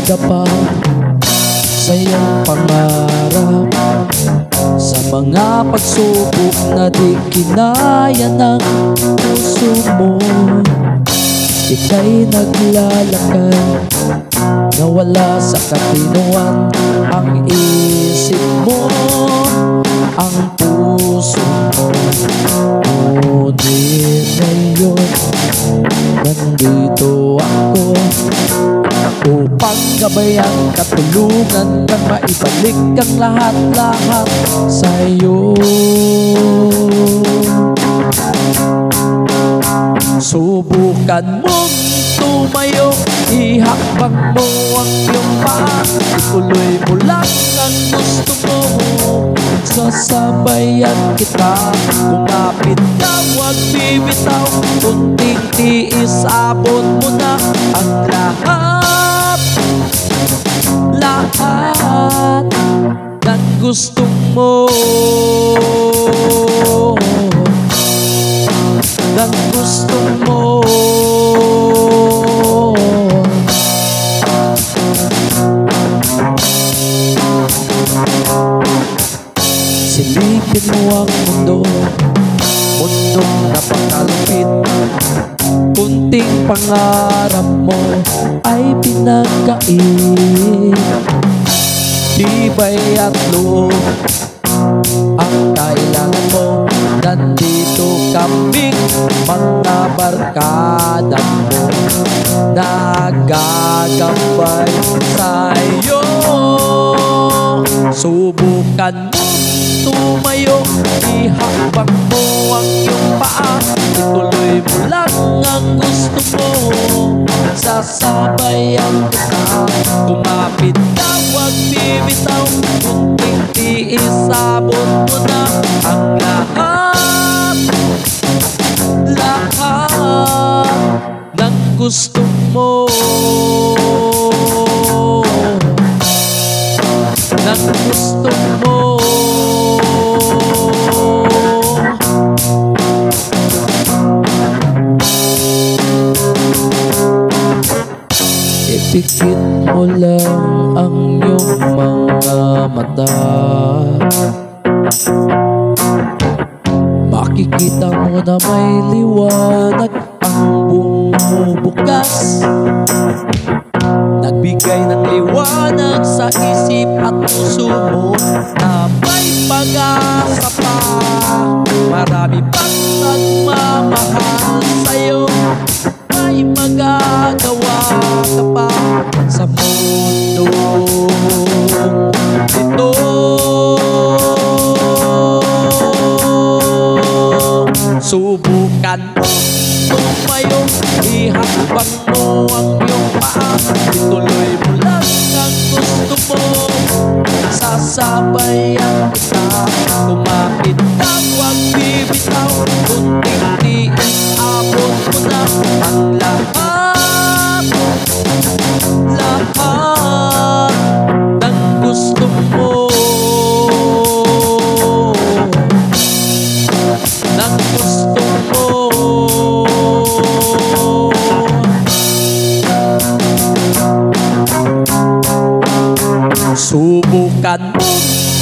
nadapa sa iyong pangarap, sa mga pagsubok na di kinaya ng puso mo. Ika'y naglalakad, nawala sa katinoan ang isip mo, ang puso mo. Ngunit ngayon, nandito ako upang gabayan, katulungan kang maibalik ang lahat-lahat sa'yo. Subukan mong tumayo, ihakbang mo ang iyong paa, ituloy mo lang ang gusto mo. Sasabayan kita, kumapit ka, huwag bibitaw, kunting tiis, abot mo na ang lahat, lahat ng gusto mo, ng gusto mo. Silipin mo ang mundo, mundong napakalupit. Kunting pangarap mo ay pinagkait. Tibay at loob ang kailangan mo. Nandito kaming mga barkada mo, nagagambay sa'yo. Subukan mo tumayo, ihakbang mo ang iyong paa, ituloy mo lang ang gusto mo. Sasabayan kita, kumapit ka, huwag bibitaw, kunting tiis, abot mo na ang lahat, lahat ng gusto mo, ng gusto mo. Ipikit mo lang ang iyong mga mata, makikita mo na may liwanag ang bumubukas, nagbigay ng liwanag sa isip at puso mo, na may pag-asa pa, marami pang nagmamahal sa'yo, may magagawa ka pa sa mundo ito. Subukan mo tumayo, ihakbang mo ang iyong paa, ituloy mo lang ang gusto mo. Sasabayan kita, kumapit ka, huwag bibitaw, kunting tiis, abot mo na ang lahat, lahat ng gusto mo, ng gusto mo. Subukan mo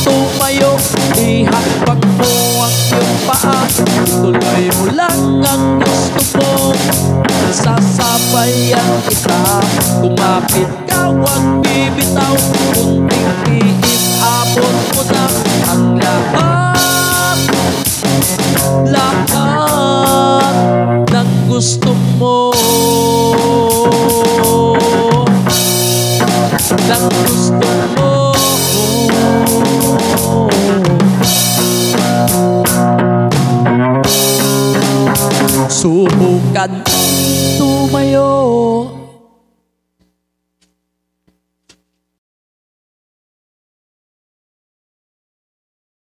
tumayo, ihakbang mo ang iyong paa, ituloy mo lang ang gusto mo. Sasabayan kita, kumapit ka, huwag bibitaw, kunting tiis, abot mo na ang lahat, lahat ng gusto mo, ng gusto mo. Subukan tumayo,